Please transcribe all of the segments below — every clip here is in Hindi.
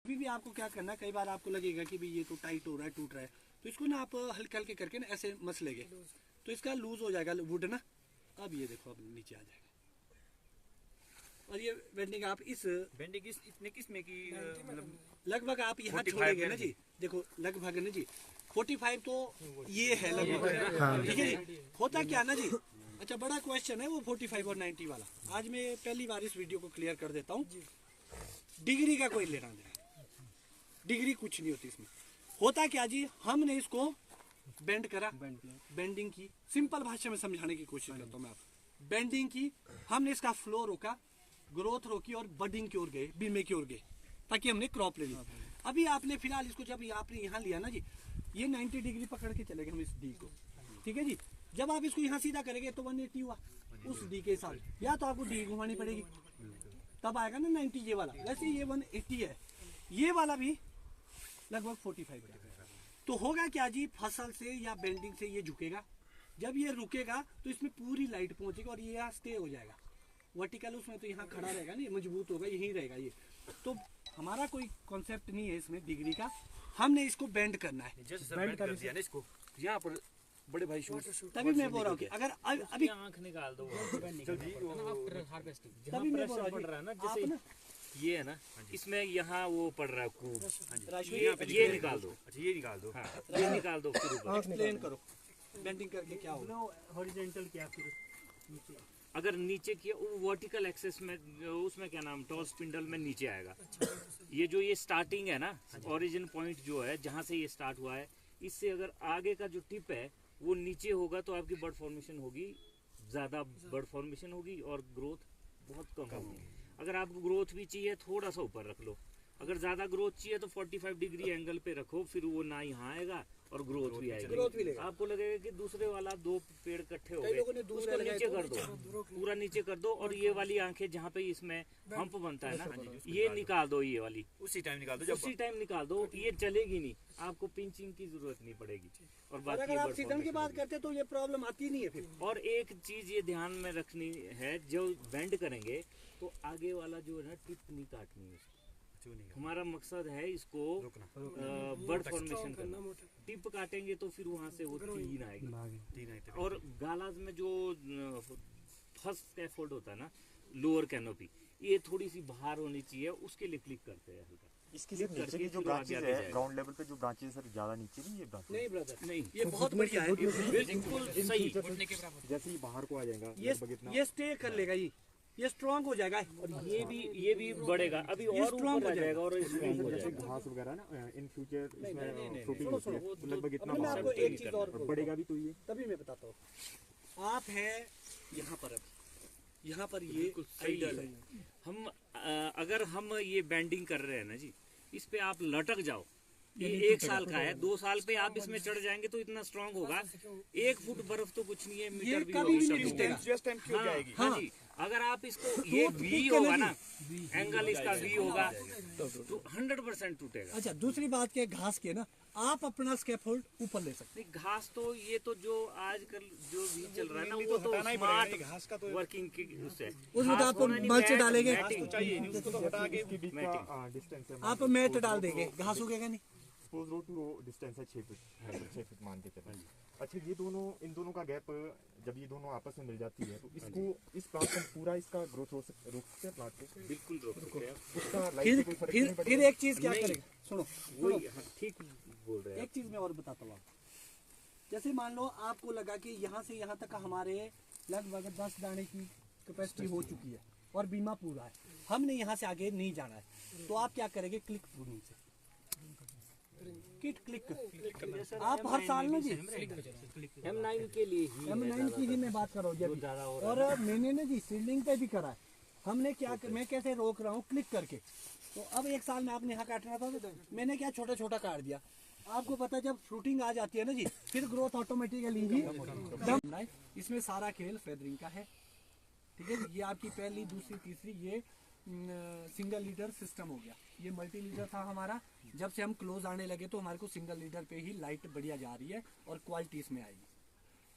अभी भी आपको क्या करना है, कई बार आपको लगेगा कि भाई ये तो टाइट हो रहा है, टूट रहा है, तो इसको ना आप हल्के हल्के करके ना ऐसे मस लेंगे तो इसका लूज हो जाएगा वुड ना। अब ये देखो अब नीचे आ जाएगा। और ये बेंडिंग आप इस बेंडिंग इतने किस में की मतलब लगभग आप यहाँ छोड़ेंगे ना जी, देखो लगभग ना जी 45 तो ये है लगभग, ठीक है जी। होता क्या ना जी, अच्छा बड़ा क्वेश्चन है वो 45 और 90 वाला। आज मैं पहली बार इस वीडियो को क्लियर कर देता हूँ। डिग्री का कोई लेना देना, डिग्री कुछ नहीं होती इसमें। होता क्या जी, हमने इसको बेंड करा, बेंडिंग की, सिंपल भाषा में समझाने की कोशिश करता हूँ मैं आप। बेंडिंग की, हमने इसका फ्लो रोका, ग्रोथ रोकी और बडिंग की ओर गए, बीमे की ओर गए, ताकि हमने क्रॉप ले ली। अभी आपने फिलहाल इसको जब आपने यहाँ लिया ना जी, ये 90 डिग्री पकड़ के चलेंगे हम इस डी को, ठीक है जी। जब आप इसको यहाँ सीधा करेंगे तो 180 हुआ उस डी के हिसाब, या तो आपको डी घुमानी पड़ेगी तब आएगा ना 90 ये वाला। वैसे ये 180 है, ये वाला भी लगभग 45 है। तो होगा क्या जी, फसल से या बेंडिंग से ये झुकेगा, जब ये रुकेगा तो इसमें पूरी लाइट पहुंचेगी और ये यहाँ स्टे हो जाएगा वर्टिकल, उसमें तो यहाँ खड़ा रहेगा नहीं, मजबूत होगा, यहीं रहेगा ये। तो हमारा कोई कॉन्सेप्ट नहीं है इसमें डिग्री का, हमने इसको बेंड करना है। बेंड कर दिया ना इसको यहाँ पर बड़े भाई शूट, तभी मैं बोल रहा हूँ कि अगर अभी आंख निकाल दो जल्दी आफ्टर हार्वेस्टिंग, तभी मैं बोल रहा हूँ रहा है ना आप जैसे ना ये है ना, इसमें यहाँ वो पड़ रहा है कूब, ये निकाल दो। अच्छा ये निकाल दो। हाँ, ये निकाल दो फिर ऊपर। एक्सप्लेन करो बेंडिंग करके क्या होगा। हॉरिजॉन्टल क्या फिर अगर नीचे किया वो वर्टिकल एक्सेस में, उसमें क्या नाम, टॉस स्पिंडल में नीचे आएगा। ये जो ये स्टार्टिंग है ना, ओरिजिन पॉइंट जो है जहाँ से ये स्टार्ट हुआ है, इससे अगर आगे का जो टिप है वो नीचे होगा तो आपकी बर्ड फॉर्मेशन होगी, ज़्यादा बर्ड फॉर्मेशन होगी और ग्रोथ बहुत कम होगी। अगर आपको ग्रोथ भी चाहिए थोड़ा सा ऊपर रख लो, अगर ज़्यादा ग्रोथ चाहिए तो 45 डिग्री एंगल पे रखो, फिर वो ना यहाँ आएगा और ग्रोथ भी आएगी। ग्रोथ भी लेगा। आपको लगेगा कि दूसरे वाला दो पेड़ इकट्ठे हो कई लोगों ने गए, दूसरे उसको लगाए नीचे तो कर दो, पूरा नीचे कर दो, और ये वाली आंखें जहाँ पे इसमें हम्प बनता है ना, ये निकाल दो, ये वाली उसी टाइम निकाल दो, उसी टाइम निकाल दो। ये चलेगी नहीं, आपको पिंचिंग की जरूरत नहीं पड़ेगी। और और बाकी अगर आप bird सीजन की formation बात होगी। करते तो ये प्रॉब्लम आती नहीं है फिर। और एक चीज ये ध्यान में रखनी है, जो बेंड करेंगे तो आगे वाला जो है ना टिप नहीं काटनी है। हमारा मकसद है इसको बर्ड फॉर्मेशन करना। टिप काटेंगे तो फिर वहां से वो तीन आएगी। और गालाज में जो फर्स्ट स्कैफोल्ड होता है ना, लोअर कैनोपी, ये थोड़ी सी बाहर होनी चाहिए, उसके लिए क्लिक करते हैं हल्का। इसके लिए नीचे की जो ब्रांचेस है ग्राउंड लेवल पे जो ब्रांचेस सर ज्यादा नीचे नहीं, ये ब्रांचेस नहीं ब्रदर नहीं, ये बहुत बढ़िया है, बिल्कुल सही। जैसे ही बाहर को आ जाएगा ये स्टे कर लेगा, ये स्ट्रांग हो जाएगा। और ये भी बढ़ेगा, अभी और strong ऊपर हो आ जाएगा और स्ट्रांग हो जैसे जाएगा। घास वगैरह ना इन फ्यूचर इसमें फ्रूटिंग सुनो, होती है सुनो, तो लगभग इतना अब मैं बाहर आपको एक चीज और बोलता बढ़ेगा भी तो ये हूं, तभी मैं बताता हूँ। आप हैं यहाँ पर, अब यहाँ पर ये सही आइडल है। हम अगर हम ये बैंडिंग कर रहे हैं ना जी, इस पे आप लटक जाओ, ये 1 साल का है, 2 साल पे आप इसमें चढ़ जाएंगे तो इतना स्ट्रांग होगा। 1 फुट बर्फ तो कुछ नहीं है, मीटर भी कभी भी होगी, नहीं सब टूटेगा। होगी। हाँ जी, अगर आप इसको ये वी होगा ना, एंगल इसका वी होगा तो 100% टूटेगा। अच्छा दूसरी बात क्या है, घास के ना आप अपना स्कैफोल्ड ऊपर ले सकते नहीं, घास तो ये तो जो आजकल जो भी चल रहा है ना, वो तो स्मार्ट वर्किंग की उससे हैं। उसमें तो आप मल्च डालेंगे, डिस्टेंस है आप मैट डाल देंगे, घास उगेगा नहीं। Suppose row to row distance है 6 फीट मान के चलें। अच्छा ये दोनों, इन दोनों का गैप जब ये दोनों आपस में मिल जाती है तो इसको इस प्लांट का पूरा इसका ग्रोथ रोक सकते हैं प्लांट को, बिल्कुल रोक सकते हैं। उसका लाइफ में कोई फर्क नहीं फिर पड़ेगा। एक चीज क्या नहीं। करेगा, सुनो वही हाँ, ठीक बोल रहे हैं एक चीज मैं और बताता हूँ आपको। जैसे मान लो आपको लगा कि यहाँ से यहाँ तक हमारे लगभग 10 दाने की कैपेसिटी हो चुकी है और बीमा पूरा है, हमने यहाँ से आगे नहीं जाना है, तो आप क्या करेंगे, क्लिक प्रूनिंग से क्लिक आप हर साल में जी M9 के लिए ही है M9 की ही मैं बात कर रहा हूँ जी ज़्यादा हो अभी। और मैंने ना जी सीडलिंग पे भी करा है, हमने क्या मैं कैसे रोक रहा हूँ, क्लिक करके। तो अब 1 साल में आपने यहाँ काटना था, मैंने क्या छोटा छोटा काट दिया। आपको पता है जब फ्रूटिंग आ जाती है ना जी, फिर ग्रोथ ऑटोमेटिकली ही दम। इसमें सारा खेल फेदरिंग का है, ठीक है। ये आपकी पहली, दूसरी, तीसरी, ये सिंगल लीडर सिस्टम हो गया। ये मल्टी लीडर था हमारा, जब से हम क्लोज आने लगे तो हमारे को सिंगल लीडर पे ही लाइट बढ़िया जा रही है और क्वालिटी इसमें आएगी।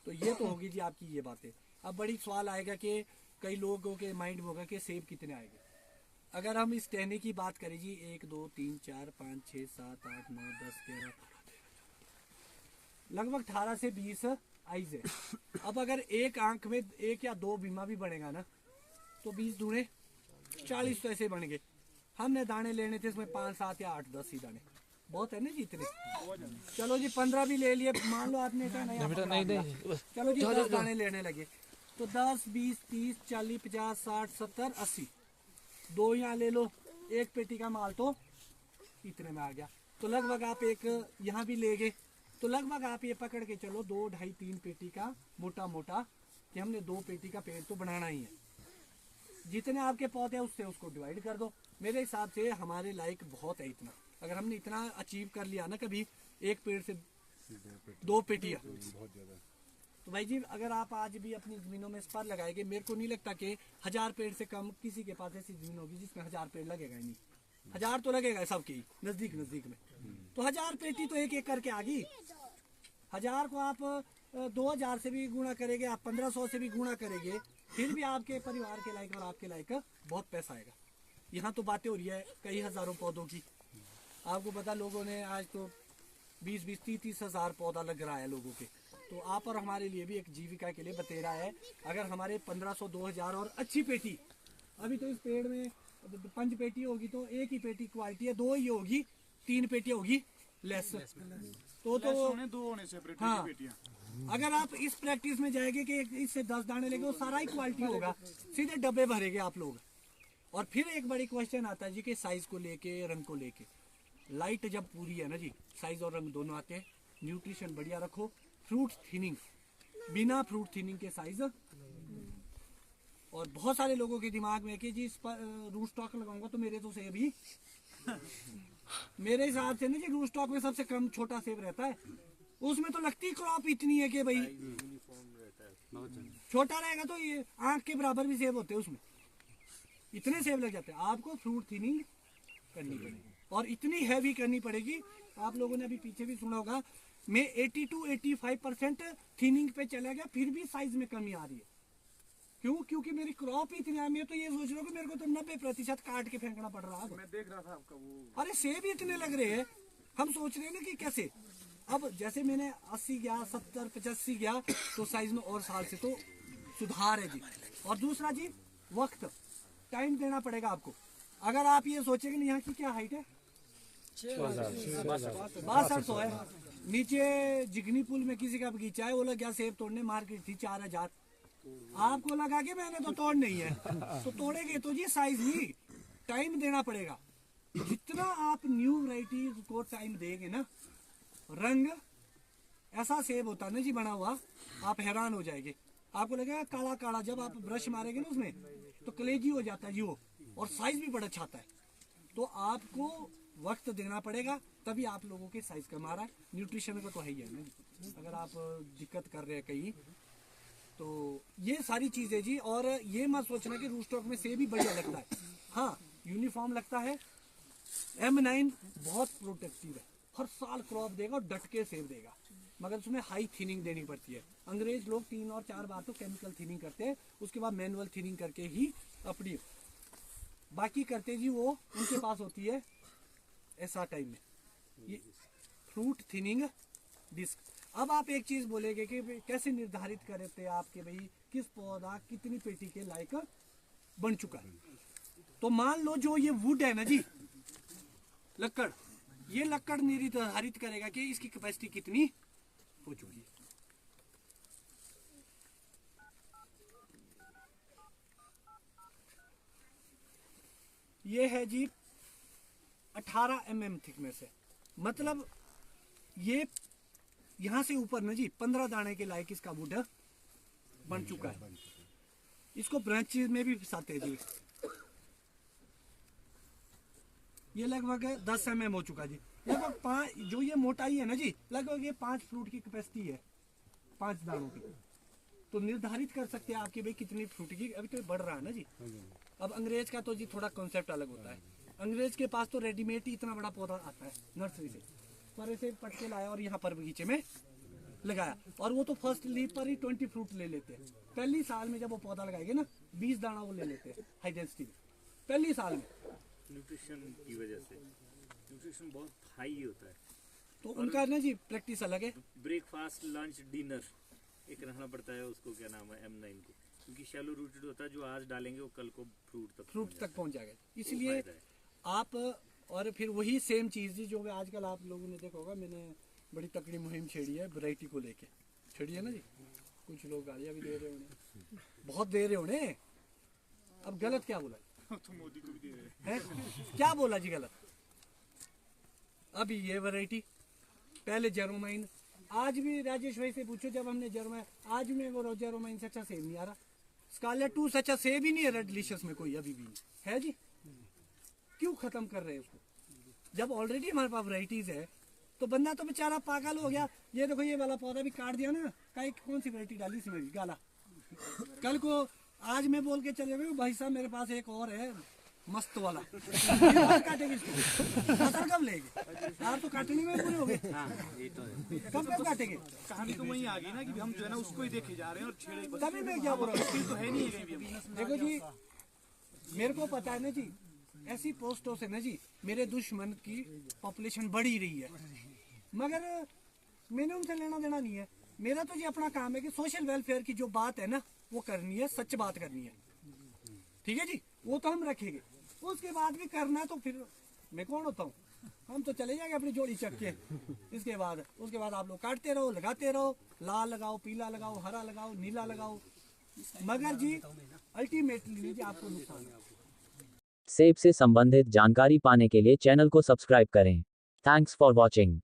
तो ये तो होगी जी आपकी ये बातें। अब बड़ी सवाल आएगा कि कई लोगों के माइंड में होगा कि सेब कितने आएंगे। अगर हम इस टहनी की बात करें जी 1 2 3 4 5 6 7 8 9 10 11 लगभग 18 से 20 आइज है। अब अगर एक आंख में 1 या 2 बीमा भी बनेगा ना तो 20 दूने 40 तो ऐसे बन गए। हमने दाने लेने थे इसमें 5 7 या 8 10 ही दाने बहुत है ना जी इतने। चलो जी 15 भी ले लिए, मान लो आपने कहा नहीं चलो जी 10 दाने लेने लगे तो 10 20 30 40 50 60 70 80 2 यहाँ ले लो, एक पेटी का माल तो इतने में आ गया। तो लगभग आप एक यहाँ भी ले गए तो लगभग आप ये पकड़ के चलो 2 2.5 3 पेटी का मोटा मोटा कि हमने 2 पेटी का पेड़ तो बनाना ही है। जितने आपके पौधे हैं उससे उसको डिवाइड कर दो। मेरे हिसाब से हमारे लायक बहुत है इतना। अगर हमने इतना अचीव कर लिया ना कभी एक पेड़ से 2 पेटियां, तो भाई जी अगर आप आज भी अपनी जमीनों में स्पर लगाएंगे, मेरे को नहीं लगता कि 1000 पेड़ से कम किसी के पास ऐसी जमीन होगी जिसमें 1000 पेड़ लगेगा ही नहीं। 1000 तो लगेगा सबके ही नजदीक नजदीक में, तो 1000 पेटी तो एक एक करके आ गई। 1000 को आप 2000 से भी गुणा करेंगे, आप 1500 से भी गुणा करेंगे, फिर भी आपके परिवार के लायक और आपके लायक बहुत पैसा आएगा। यहाँ तो बातें हो रही है कई हजारों पौधों की। आपको पता लोगों ने आज तो 20-20 30-30 हजार पौधा लग रहा है लोगों के। तो आप और हमारे लिए भी एक जीविका के लिए बतेरा है। अगर हमारे 1500 2000 और अच्छी पेटी, अभी तो इस पेड़ में 5 पेटी होगी तो एक ही पेटी क्वालिटी है, 2 ही होगी, 3 पेटी होगी लेस तो 2 होने से हाँ। अगर आप इस प्रैक्टिस में जाएंगे कि इससे 10 दाने लेंगे वो सारा ही क्वालिटी होगा, सीधे डब्बे भरेंगे आप लोग। और फिर एक बड़ी क्वेश्चन आता है जी कि साइज को लेके रंग को लेके। लाइट जब पूरी है ना जी, साइज और रंग दोनों आते हैं। न्यूट्रिशन बढ़िया रखो, फ्रूट थिनिंग, बिना फ्रूट थिनिंग के साइज। और बहुत सारे लोगों के दिमाग में कि जी इस पर रूट स्टॉक लगाऊंगा तो मेरे तो सेब ही मेरे हिसाब से ना जी रूट स्टॉक में सबसे कम छोटा सेब रहता है, उसमें तो लगती क्रॉप इतनी है कि भाई छोटा रहेगा तो ये आंख के बराबर भी सेब होते हैं, उसमें इतने सेब लग जाते हैं। आपको फ्रूट थिनिंग करनी पड़ेगी और इतनी हैवी करनी पड़ेगी। आप लोगों ने अभी पीछे भी सुना होगा, मैं 80 to 85% थिनिंग पे चला गया फिर भी साइज में कमी आ रही है। क्यों? क्योंकि मेरी क्रॉप इतनी है, मैं तो ये सोच रहा हूँ कि मेरे को तो 90% काट के फेंकना पड़ रहा है। मैं देख रहा था आपका वो, अरे सेब इतने लग रहे हैं, हम सोच रहे हैं ना कि कैसे। अब जैसे मैंने 80 गया 70 85 गया तो साइज में और साल से तो सुधार है जी। और दूसरा जी वक्त, टाइम देना पड़ेगा आपको। अगर आप ये सोचेंगे नहीं यहाँ की क्या हाइट है 6200 है, नीचे जिगनी पुल में किसी का बगीचा है, वो लग गया सेब तोड़ने, मार्केट थी 4000, आपको लगा कि मैंने तो तोड़ नहीं है तो तोड़ेंगे तो जी साइज नहीं, टाइम देना पड़ेगा। जितना आप न्यू वैरायटीज को टाइम देंगे ना, रंग ऐसा सेब होता है ना जी बना हुआ, आप हैरान हो जाएंगे। आपको लगेगा काला काला, जब आप ब्रश मारेंगे ना उसमें तो कलेजी हो जाता है जी वो, और साइज भी बड़ा अच्छा आता है। तो आपको वक्त देना पड़ेगा, तभी आप लोगों के साइज कम आ रहा है। न्यूट्रिशन का तो है ही है ना, अगर आप दिक्कत कर रहे हैं कहीं तो ये सारी चीजें जी। और ये मत सोचना कि रूट स्टॉक में सेब ही बढ़िया लगता है, हाँ यूनिफॉर्म लगता है। M9 बहुत प्रोटेक्टिव है, हर साल क्रॉप देगा और डट के सेब देगा, मगर उसमें हाई थिनिंग देनी पड़ती है। अंग्रेज लोग 3 और 4 बार तो केमिकल थिनिंग करते हैं, उसके बाद मैनुअल थिनिंग करके ही अपनी बाकी करते जी, वो उनके पास होती है ऐसा टाइम में ये फ्रूट थिनिंग डिस्क। अब आप एक चीज बोलेंगे कि कैसे निर्धारित करते आपके भाई किस पौधा कितनी पेटी के लायक बन चुका है। तो मान लो जो ये वुड है ना जी, लकड़, ये लकड़ निर्धारित करेगा कि इसकी कैपेसिटी कितनी हो चुकी है। ये है जी 18 mm थिकनेस है, मतलब ये यहां से ऊपर ना जी 15 दाने के लायक इसका वुड बन चुका है। इसको ब्रांचेस में भी फंसाते हैं जी। ये लगभग 10 mm हो चुका जी, लगभग 5, जो ये मोटाई है ना जी, लगभग ये 5 फ्रूट की कैपेसिटी है, 5 दानों की। तो निर्धारित कर सकते हैं आपके भाई कितनी फ्रूट की, अभी तो बढ़ रहा है ना जी। अब अंग्रेज का तो जी थोड़ा कॉन्सेप्ट अलग होता है, अंग्रेज के पास तो रेडीमेड ही इतना बड़ा पौधा आता है नर्सरी से, पर इसे पट के लाया और यहाँ पर बगीचे में लगाया, और वो तो फर्स्ट लीफ पर ही 20 फ्रूट ले लेते हैं। पहली साल में जब वो पौधा लगाएंगे ना 20 दाना वो ले लेते हैं हाई डेंसिटी में। पहली साल में। न्यूट्रिशन की वजह से न्यूट्रिशन बहुत हाई होता है, तो उनका ना जी प्रैक्टिस अलग है। ब्रेकफास्ट लंच डिनर एक रखना पड़ता है उसको, क्या नाम है M9 को, क्योंकि शैलो रूटेड होता है, जो आज डालेंगे वो कल को फ्रूट तक पहुंच जाएगा। इसलिए आप, और फिर वही सेम चीज़ जी जो आजकल आप लोगों ने देखा होगा, मैंने बड़ी तकड़ी मुहिम छेड़ी है वैरायटी को लेके, छेड़ी है ना जी। कुछ लोग गालियाँ भी दे रहे होने, बहुत दे रहे होने। अब गलत क्या बोला तो मोदी को भी दे रहे हैं, क्या बोला जी गलत? अभी ये वैरायटी, पहले जेरोमाइन, आज भी राजेश भाई से पूछो, जब हमने जेरोमाइन, आज में वो जेरोमाइन से अच्छा सेब नहीं आ रहा, स्कारलेट 2 से अच्छा सेब ही नहीं है रेड डिलीशियस में कोई, अभी भी नहीं है जी। क्यों खत्म कर रहे हैं उसको, जब ऑलरेडी हमारे पास वैरायटीज है? तो बंदा तो बेचारा पागल हो गया। ये देखो ये वाला पौधा भी काट दिया ना, कौन सी वैरायटी डाली इसमें भी गाला। कल को आज मैं बोल के चले गए भाई साहब मेरे पास एक और है मस्त वाला, काटेंगे इसको, फसल कब लेंगे? आप तो काटने में पूरे हो गए, कब काटेंगे? कहानी तो वही आ गई ना कि हम जो है ना उसको ही देखे जा रहे हैं और छेड़े। तभी मैं क्या बोल रहा हूँ, तो है नहीं है। देखो जी मेरे को पता है ना जी, ऐसी पोस्टों से ना जी मेरे दुश्मन की पॉपुलेशन बढ़ ही रही है, मगर मैंने उनसे लेना देना नहीं है। मेरा तो जी अपना काम है कि सोशल वेलफेयर की जो बात है ना वो करनी है, सच बात करनी है, ठीक है जी, वो तो हम रखेंगे। उसके बाद भी करना तो फिर मैं कौन होता हूँ, हम तो चले जाएंगे अपनी जोड़ी चक के। उसके बाद आप लोग काटते रहो, लगाते रहो, लाल लगाओ, पीला लगाओ, हरा लगाओ, नीला लगाओ, मगर जी अल्टीमेटली जी आपको नुकसान है। सेब से संबंधित जानकारी पाने के लिए चैनल को सब्सक्राइब करें। Thanks for watching.